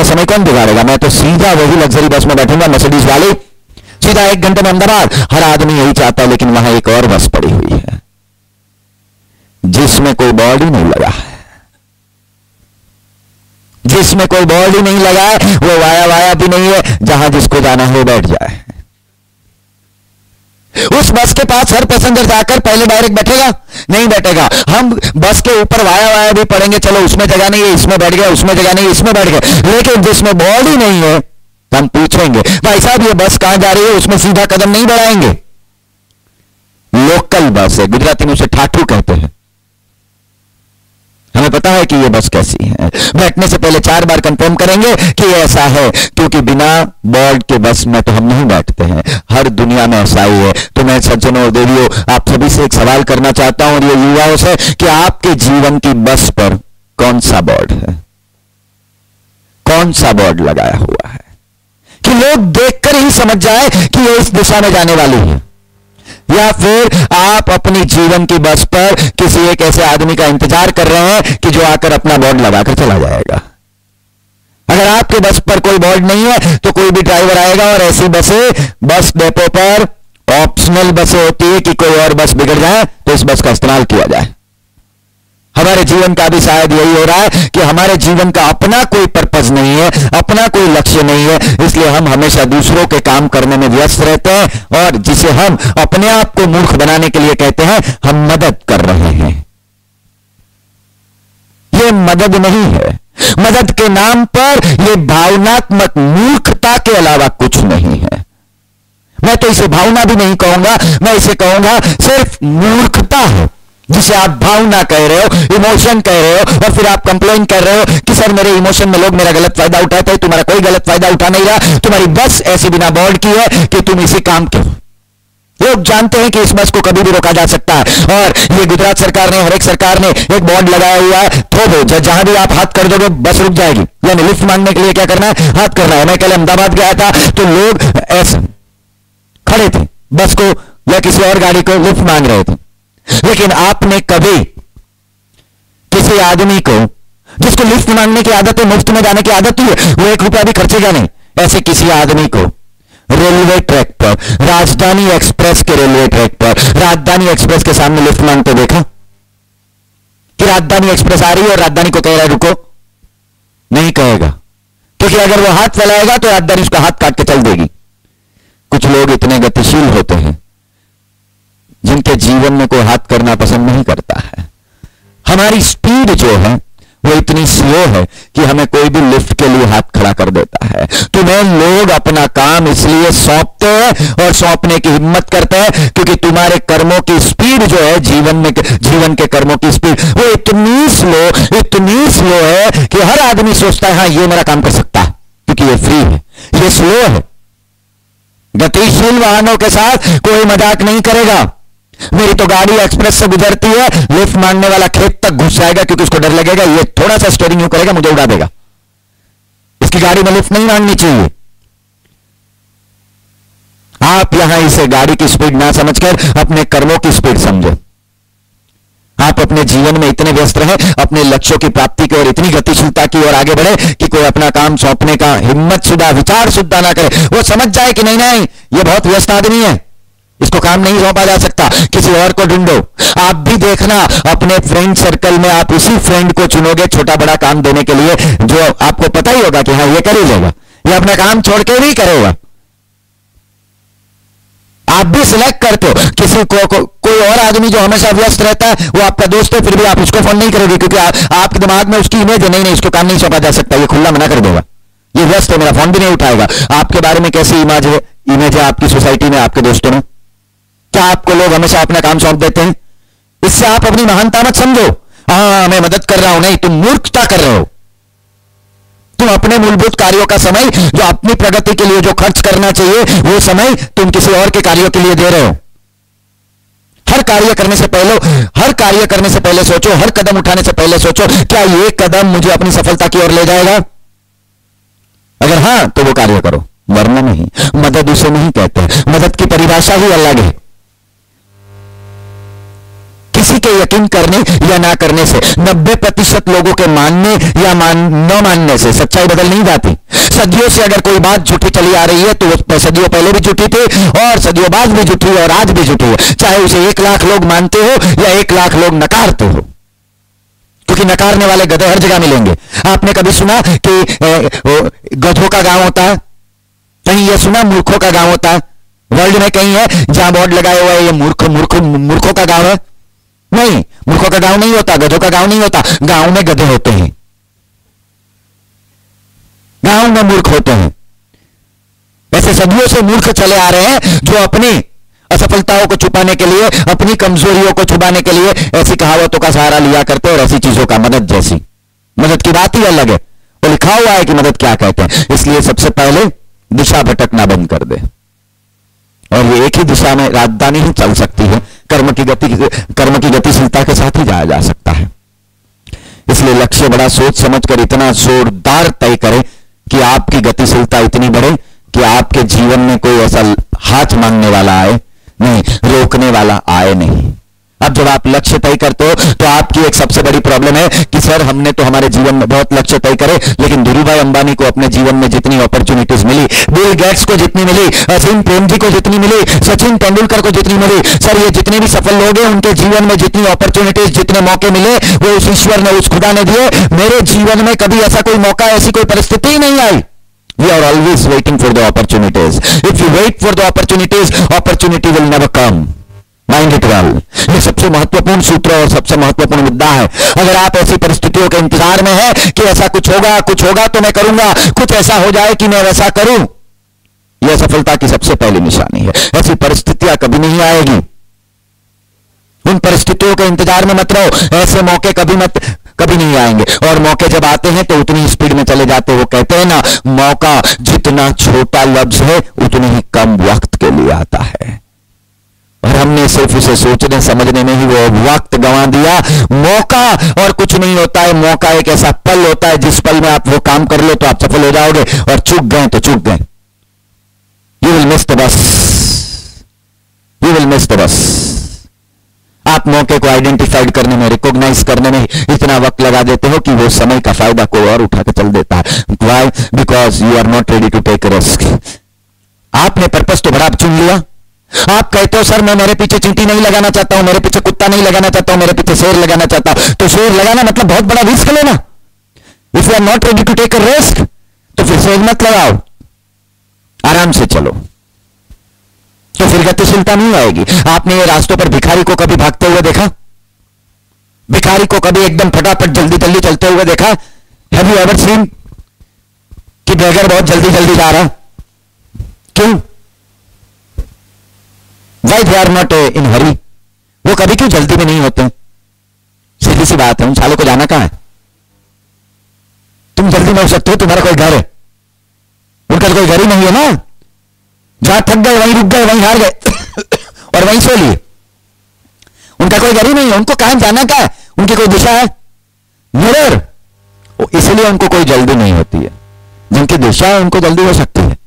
समय कौन बिगाड़ेगा? मैं तो सीधा वही लग्जरी बस में बैठूंगा, मर्सिडीज वाली, सीधा 1 घंटे में अहमदाबाद। हर आदमी यही चाहता है, लेकिन वहां एक और बस पड़ी हुई है जिसमें कोई बोर्ड ही नहीं लगा है, जिसमें कोई बोर्ड ही नहीं लगा है, वो वाया भी नहीं है, जहां जिसको जाना है वो बैठ जाए। उस बस के पास हर पैसेंजर जाकर पहले डायरेक्ट बैठेगा? नहीं बैठेगा। हम बस के ऊपर वाया भी पड़ेंगे, चलो उसमें जगह नहीं है, इसमें बैठ गया, उसमें जगह नहीं है, इसमें बैठ गए, लेकिन जिसमें बोर्ड ही नहीं है हम पूछेंगे भाई साहब ये बस कहां जा रही है, उसमें सीधा कदम नहीं बढ़ाएंगे। लोकल बस है, गुजराती में उसे ठाठू कहते हैं। हमें पता है कि ये बस कैसी है, बैठने से पहले 4 बार कंफर्म करेंगे कि ये ऐसा है, क्योंकि बिना बोर्ड के बस में तो हम नहीं बैठते हैं। हर दुनिया में ऐसा ही है। तो मैं सज्जनों और देवियों आप सभी से एक सवाल करना चाहता हूं, और ये युवाओं से, कि आपके जीवन की बस पर कौन सा बोर्ड है? कौन सा बोर्ड लगाया हुआ है कि लोग देखकर ही समझ जाए कि ये इस दिशा में जाने वाली है? या फिर आप अपनी जीवन की बस पर किसी एक ऐसे आदमी का इंतजार कर रहे हैं कि जो आकर अपना बोर्ड लगाकर चला जाएगा? अगर आपके बस पर कोई बोर्ड नहीं है तो कोई भी ड्राइवर आएगा, और ऐसी बसें बस डेपो पर ऑप्शनल बसें होती है कि कोई और बस बिगड़ जाए तो इस बस का इस्तेमाल किया जाए। हमारे जीवन का भी शायद यही हो रहा है कि हमारे जीवन का अपना कोई पर्पस नहीं है, अपना कोई लक्ष्य नहीं है, इसलिए हम हमेशा दूसरों के काम करने में व्यस्त रहते हैं, और जिसे हम अपने आप को मूर्ख बनाने के लिए कहते हैं हम मदद कर रहे हैं। यह मदद नहीं है। मदद के नाम पर यह भावनात्मक मूर्खता के अलावा कुछ नहीं है। मैं तो इसे भावना भी नहीं कहूंगा, मैं इसे कहूंगा सिर्फ मूर्खता है, जिसे आप भावना कह रहे हो, इमोशन कह रहे हो, और फिर आप कंप्लेन कर रहे हो कि सर मेरे इमोशन में लोग मेरा गलत फायदा उठाते हैं। तुम्हारा कोई गलत फायदा उठा नहीं रहा, तुम्हारी बस ऐसी बिना बोर्ड की है कि तुम इसी काम के हो। लोग जानते हैं कि इस बस को कभी भी रोका जा सकता है, और ये गुजरात सरकार ने, हर एक सरकार ने एक बोर्ड लगाया हुआ है, थोड़ो जहां भी आप हाथ कर दोगे बस रुक जाएगी। यानी लिफ्ट मांगने के लिए क्या करना है? हाथ करना है। मैं कल अहमदाबाद गया था तो लोग ऐसे खड़े थे, बस को या किसी और गाड़ी को लिफ्ट मांग रहे थे, लेकिन आपने कभी किसी आदमी को जिसको लिफ्ट मांगने की आदत है, मुफ्त में जाने की आदत ही है, वो 1 रुपया भी खर्चेगा नहीं, ऐसे किसी आदमी को रेलवे ट्रैक पर, राजधानी एक्सप्रेस के रेलवे ट्रैक पर, राजधानी एक्सप्रेस के सामने लिफ्ट मांगते देखा? कि राजधानी एक्सप्रेस आ रही है और राजधानी को कह रहा है रुको? नहीं कहेगा, क्योंकि अगर वो हाथ फैलाएगा तो राजधानी उसका हाथ काट के चल देगी। कुछ लोग इतने गतिशील होते हैं जिनके जीवन में कोई हाथ करना पसंद नहीं करता है। हमारी स्पीड जो है वो इतनी स्लो है कि हमें कोई भी लिफ्ट के लिए हाथ खड़ा कर देता है। तुम्हें लोग अपना काम इसलिए सौंपते हैं और सौंपने की हिम्मत करते हैं क्योंकि तुम्हारे कर्मों की स्पीड जो है, जीवन के कर्मों की स्पीड वो इतनी स्लो है कि हर आदमी सोचता है हाँ ये मेरा काम कर सकता है क्योंकि ये फ्री है। ये स्लो है। गतिशील वाहनों के साथ कोई मजाक नहीं करेगा। मेरी तो गाड़ी एक्सप्रेस से गुजरती है, लिफ्ट मांगने वाला खेत तक घुस जाएगा क्योंकि उसको डर लगेगा ये थोड़ा सा स्टीयरिंग यूं करेगा मुझे उड़ा देगा। इसकी गाड़ी में लिफ्ट नहीं मांगनी चाहिए। आप यहां इसे गाड़ी की स्पीड ना समझकर अपने कर्मों की स्पीड समझो। आप अपने जीवन में इतने व्यस्त रहे, अपने लक्ष्यों की प्राप्ति की ओर इतनी गतिशीलता की ओर आगे बढ़े कि कोई अपना काम सौंपने का हिम्मत शुदा, विचार शुदा ना करे। वो समझ जाए कि नहीं ये बहुत व्यस्त आदमी है, इसको काम नहीं सौंपा जा सकता, किसी और को ढूंढो। आप भी देखना अपने फ्रेंड सर्कल में आप उसी फ्रेंड को चुनोगे छोटा बड़ा काम देने के लिए जो आपको पता ही होगा कि हाँ ये कर ही लेगा, ये अपना काम छोड़ के भी करेगा। आप भी सिलेक्ट करते हो किसी को कोई और आदमी जो हमेशा व्यस्त रहता है वो आपका दोस्त है, फिर भी आप उसको फोन नहीं करोगे क्योंकि आपके दिमाग में उसकी इमेज है नहीं इसको काम नहीं सौंपा जा सकता, ये खुला मना कर देगा, ये व्यस्त है, मेरा फोन भी नहीं उठाएगा। आपके बारे में कैसी इमेज है आपकी सोसाइटी में, आपके दोस्तों में? क्या आपको लोग हमेशा अपना काम सौंप देते हैं? इससे आप अपनी महानता मत समझो, हाँ मैं मदद कर रहा हूं, नहीं, तुम मूर्खता कर रहे हो। तुम अपने मूलभूत कार्यों का समय जो अपनी प्रगति के लिए जो खर्च करना चाहिए वो समय तुम किसी और के कार्यों के लिए दे रहे हो। हर कार्य करने से पहले सोचो, हर कदम उठाने से पहले सोचो क्या ये कदम मुझे अपनी सफलता की ओर ले जाएगा? अगर हां तो वो कार्य करो, वरना नहीं। मदद उसे नहीं कहते, मदद की परिभाषा ही अलग है। किसी के यकीन करने या ना करने से, 90% लोगों के मानने या न मानने से सच्चाई बदल नहीं जाती। सदियों से अगर कोई बात झूठी चली आ रही है तो वो सदियों पहले भी झूठी थी और सदियों बाद भी झूठी है और आज भी झूठी है, चाहे उसे 1 लाख लोग मानते हो या 1 लाख लोग नकारते हो, क्योंकि नकारने वाले गधे हर जगह मिलेंगे। आपने कभी सुना कि गधों का गांव होता है? कहीं यह सुना मूर्खों का गांव होता है? वर्ल्ड में कहीं है जहां बोर्ड लगाए हुआ है ये मूर्खों का गांव है? नहीं, मूर्खों का गांव नहीं होता, गधों का गांव नहीं होता। गांव में गधे होते हैं, गांव में मूर्ख होते हैं। ऐसे सदियों से मूर्ख चले आ रहे हैं जो अपनी असफलताओं को छुपाने के लिए, अपनी कमजोरियों को छुपाने के लिए ऐसी कहावतों का सहारा लिया करते हैं और ऐसी चीजों का, मदद जैसी। मदद की बात ही अलग है, वो लिखा हुआ है कि मदद क्या कहते हैं। इसलिए सबसे पहले दिशा भटकना बंद कर दे, और ये एक ही दिशा में राजधानी ही चल सकती है। कर्म की गतिशीलता के साथ ही जाया जा सकता है। इसलिए लक्ष्य बड़ा सोच समझकर इतना जोरदार तय करें कि आपकी गतिशीलता इतनी बढ़े कि आपके जीवन में कोई ऐसा हाथ मांगने वाला आए नहीं, रोकने वाला आए नहीं। अब जब आप लक्ष्य तय करते हो तो आपकी एक सबसे बड़ी प्रॉब्लम है कि सर हमने तो हमारे जीवन में बहुत लक्ष्य तय करे, लेकिन धीरूभाई अंबानी को अपने जीवन में जितनी अपॉर्चुनिटीज मिली, बिल गेट्स को जितनी मिली, असीम प्रेमजी को जितनी मिली, सचिन तेंदुलकर को जितनी मिली, सर ये जितने भी सफल लोग हैं उनके जीवन में जितनी अपॉर्चुनिटीज, जितने मौके मिले वो उस ईश्वर ने, उस खुदा ने दिए। मेरे जीवन में कभी ऐसा कोई मौका, ऐसी कोई परिस्थिति ही नहीं आई। We are always waiting for the opportunities. If you wait for the opportunities, opportunity will never come. Mind it well. ये सबसे महत्वपूर्ण सूत्र और सबसे महत्वपूर्ण मुद्दा है। अगर आप ऐसी परिस्थितियों के इंतजार में हैं कि ऐसा कुछ होगा तो मैं करूंगा, कुछ ऐसा हो जाए कि मैं वैसा करूं, यह सफलता की सबसे पहली निशानी है। ऐसी परिस्थितियां कभी नहीं आएगी। उन परिस्थितियों के इंतजार में मत रहो, ऐसे मौके कभी नहीं आएंगे। और मौके जब आते हैं तो उतनी स्पीड में चले जाते हैं। वो कहते हैं ना, मौका जितना छोटा लफ्ज है उतने ही कम वक्त के लिए आता है, और हमने सिर्फ उसे सोचने समझने में ही वो वक्त गंवा दिया। मौका और कुछ नहीं होता है, मौका एक ऐसा पल होता है जिस पल में आप वो काम कर लो तो आप सफल हो जाओगे, और चूक गए तो चूक गए। You will miss the bus, you will miss the bus. आप मौके को आइडेंटिफाइड करने में, रिकॉग्नाइज करने में इतना वक्त लगा देते हो कि वो समय का फायदा कोई और उठा के चल देता है। Why? Because you are not ready to take risk. आपने पर्पस तो बड़ा चुन लिया। आप कहते हो सर मैं मेरे पीछे चींटी नहीं लगाना चाहता हूं, मेरे पीछे कुत्ता नहीं लगाना चाहता हूं, मेरे पीछे शेर लगाना चाहता हूं। तो शेर लगाना मतलब बहुत बड़ा रिस्क लेना। If you are not ready to take a risk तो फिर शेर मत लगाओ, आराम से चलो, तो फिर गतिशीलता नहीं आएगी। आपने ये रास्तों पर भिखारी को कभी भागते हुए देखा? भिखारी को कभी एकदम फटाफट जल्दी जल्दी चलते हुए देखा? हैव यू एवर सीन कि बेगर बहुत जल्दी जल्दी जा रहा? क्यों? Why they are not in hurry? वो कभी क्यों जल्दी में नहीं होते? सीधी सी बात है, उन सालों को जाना कहां है? तुम जल्दी में हो सकते हो, तुम्हारा कोई घर है, उनका कोई घर ही नहीं है ना। जहां थक गए वहीं रुक गए, वहीं हार गए और वहीं सो लिए। उनका कोई घर ही नहीं है, उनको कहां जाना क्या है? उनकी कोई दिशा है? मिरर। इसलिए उनको कोई जल्दी नहीं होती है। जिनकी दिशा है उनको जल्दी हो सकती है।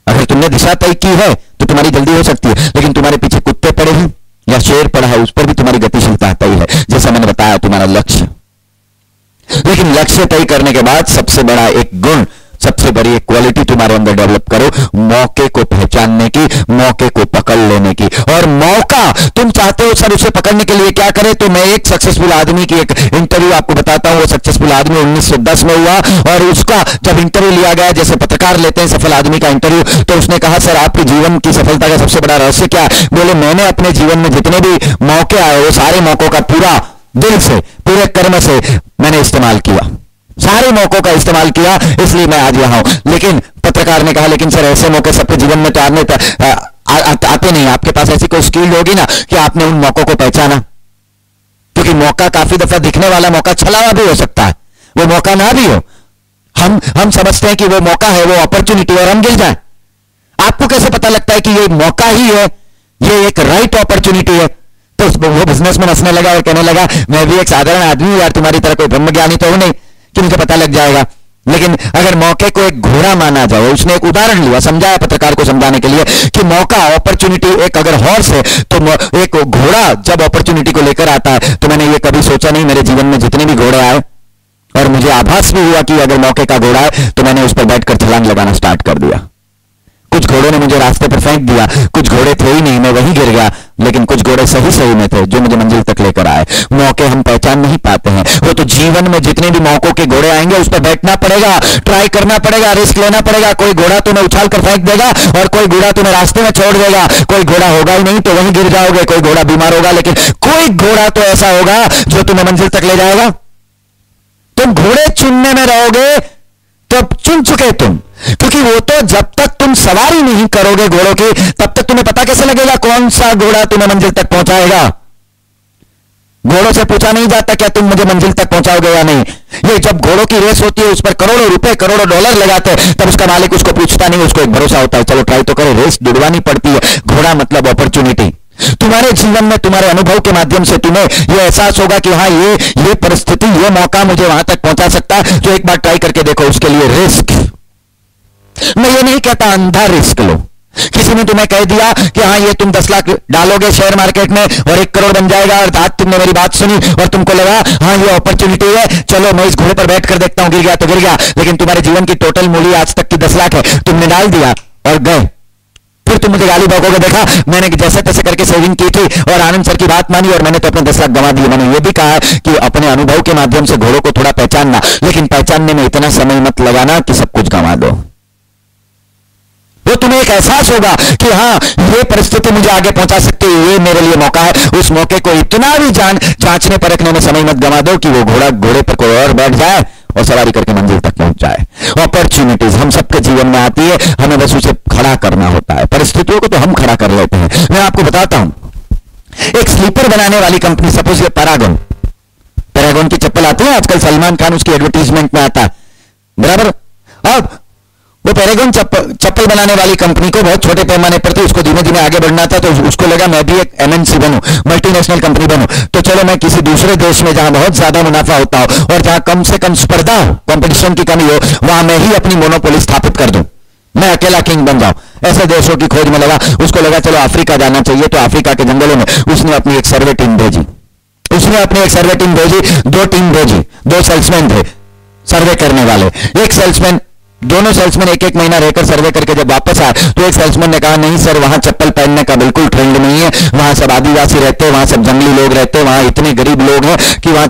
अगर तुमने दिशा तय की है तो तुम्हारी जल्दी हो सकती है, लेकिन तुम्हारे पीछे कुत्ते पड़े हैं या शेर पड़ा है, उस पर भी तुम्हारी गतिशीलता तय है, जैसा मैंने बताया तुम्हारा लक्ष्य। लेकिन लक्ष्य तय करने के बाद सबसे बड़ा एक गुण, सबसे बड़ी एक क्वालिटी तुम्हारे अंदर डेवलप करो, मौके को पहचानने की, मौके को पकड़ लेने की। और मौका तुम चाहते हो सर उसे पकड़ने के लिए क्या करें? तो मैं एक सक्सेसफुल आदमी की एक इंटरव्यू आपको बताता हूं। वो सक्सेसफुल आदमी 1910 में हुआ, और उसका जब इंटरव्यू लिया गया, जैसे पत्रकार लेते हैं सफल आदमी का इंटरव्यू, तो उसने कहा सर आपके जीवन की सफलता का सबसे बड़ा रहस्य क्या है? बोले मैंने अपने जीवन में जितने भी मौके आए वो सारे मौकों का पूरा दिल से, पूरे कर्म से मैंने इस्तेमाल किया, सारे मौकों का इस्तेमाल किया, इसलिए मैं आज यहां हूं। लेकिन पत्रकार ने कहा लेकिन सर ऐसे मौके सबके जीवन में तो आते नहीं, आपके पास ऐसी कोई स्किल होगी ना कि आपने उन मौकों को पहचाना? क्योंकि मौका काफी दफा दिखने वाला मौका छला हुआ भी हो सकता है, वो मौका ना भी हो। हम समझते हैं कि वो मौका है, वो अपॉर्चुनिटी, और हम गिर जाए। आपको कैसे पता लगता है कि ये मौका ही है, ये एक राइट अपॉर्चुनिटी है? तो वो बिजनेस में हंसने लगा और कहने लगा मैं भी एक साधारण आदमी हूं यार, तुम्हारी तरह कोई ब्रह्मज्ञानी तो हूं नहीं कि मुझे पता लग जाएगा लेकिन अगर मौके को एक घोड़ा माना जाए, उसने एक उदाहरण लिया, समझाया पत्रकार को समझाने के लिए कि मौका, अपॉर्चुनिटी एक अगर हॉर्स है तो एक घोड़ा जब अपॉर्चुनिटी को लेकर आता है, तो मैंने ये कभी सोचा नहीं, मेरे जीवन में जितने भी घोड़े आए और मुझे आभास भी हुआ कि अगर मौके का घोड़ा है तो मैंने उस पर बैठकर छलांग लगाना स्टार्ट कर दिया। कुछ घोड़ों ने मुझे रास्ते पर फेंक दिया, कुछ घोड़े थे ही नहीं, मैं वहीं गिर गया, लेकिन कुछ घोड़े सही सही में थे जो मुझे मंजिल तक लेकर आए। मौके हम पहचान नहीं पाते हैं, वो तो जीवन में जितने भी मौकों के घोड़े आएंगे उस पर बैठना पड़ेगा, ट्राई करना पड़ेगा, रिस्क लेना पड़ेगा। कोई घोड़ा तुम्हें उछाल कर फेंक देगा और कोई घोड़ा तुम्हें रास्ते में छोड़ देगा। कोई घोड़ा होगा ही नहीं तो वहीं गिर जाओगे, कोई घोड़ा बीमार होगा, लेकिन कोई घोड़ा तो ऐसा होगा जो तुम्हें मंजिल तक ले जाएगा। तुम घोड़े चुनने में रहोगे तो चुन चुके तुम, क्योंकि वो तो जब तक तुम सवारी नहीं करोगे घोड़ों की, तब तक तुम्हें पता कैसे लगेगा कौन सा घोड़ा तुम्हें मंजिल तक पहुंचाएगा। घोड़ों से पूछा नहीं जाता क्या तुम मुझे मंजिल तक पहुंचाओगे या नहीं। ये जब घोड़ों की रेस होती है, उस पर करोड़ों रुपए, करोड़ों डॉलर लगाते हैं, तब उसका मालिक उसको पूछता नहीं, उसको एक भरोसा होता है, चलो ट्राई तो करे, रेस जुड़वानी पड़ती है। घोड़ा मतलब अपॉर्चुनिटी। तुम्हारे जीवन में तुम्हारे अनुभव के माध्यम से तुम्हें यह एहसास होगा कि हाँ, ये परिस्थिति, ये मौका मुझे वहां तक पहुंचा सकता है, तो एक बार ट्राई करके देखो। उसके लिए रिस्क, मैं ये नहीं कहता अंधा रिस्क लो। किसी ने तुम्हें कह दिया कि हाँ, ये तुम 10 लाख डालोगे शेयर मार्केट में और 1 करोड़ बन जाएगा, और आज तुमने मेरी बात सुनी और तुमको लगा हाँ, ये अपॉर्चुनिटी है, चलो मैं इस घोड़े पर बैठ कर देखता हूं, गिर गया तो गिर गया। लेकिन तुम्हारे जीवन की टोटल मूल्य आज तक की 10 लाख है, तुमने डाल दिया और गए। फिर तुम मुझे गाली बकोगे, देखा मैंने जैसे तैसे करके सेविंग की थी और आनंद सर की बात मानी और मैंने तो अपने 10 लाख गंवा दिए। मैंने ये भी कहा कि अपने अनुभव के माध्यम से घोड़ों को थोड़ा पहचानना, लेकिन पहचानने में इतना समय मत लगाना कि सब कुछ गंवा दो। वो तुम्हें एक एहसास होगा कि हाँ, ये परिस्थिति मुझे आगे पहुंचा सकती है, ये मेरे लिए मौका है। उस मौके को इतना भी जांचने परखने में समय मत गंवा दो कि वो घोड़े पर कोई और बैठ जाए और सवारी करके मंजिल तक पहुंच जाए। अपॉर्चुनिटीज हम सबके जीवन में आती है, हमें बस उसे खड़ा करना होता है। परिस्थितियों को तो हम खड़ा कर लेते हैं। मैं आपको बताता हूं, एक स्लीपर बनाने वाली कंपनी, सपोज ये पैरागॉन की चप्पल आती है आजकल, सलमान खान उसकी एडवर्टीजमेंट में आता है, बराबर। अब वो पैरागॉन चप्पल बनाने वाली कंपनी को बहुत छोटे पैमाने पर थी, उसको धीमे धीमे आगे बढ़ना था, तो उसको लगा मैं भी एक MNC बनूं, मल्टीनेशनल कंपनी बनूं, तो चलो मैं किसी दूसरे देश में जहां बहुत ज्यादा मुनाफा होता हो और जहां कम से कम स्पर्धा हो, कंपटीशन की कमी हो, वहां मैं ही अपनी मोनोपोली स्थापित कर दूं, मैं अकेला किंग बन जाऊं। ऐसे देशों की खोज में लगा। उसको लगा चलो अफ्रीका जाना चाहिए, तो अफ्रीका के जंगलों में उसने अपनी एक सर्वे टीम भेजी। 2 टीम भेजी, 2 सेल्समैन थे सर्वे करने वाले। एक सेल्समैन, दोनों सेल्समैन एक महीना रहकर सर्वे करके जब वापस आए तो एक सेल्समैन ने कहा नहीं सर, वहां चप्पल पहनने का बिल्कुल ट्रेंड नहीं है, वहां सब आदिवासी रहते हैं, वहां सब जंगली लोग रहते हैं, वहां इतने गरीब लोग हैं कि वहां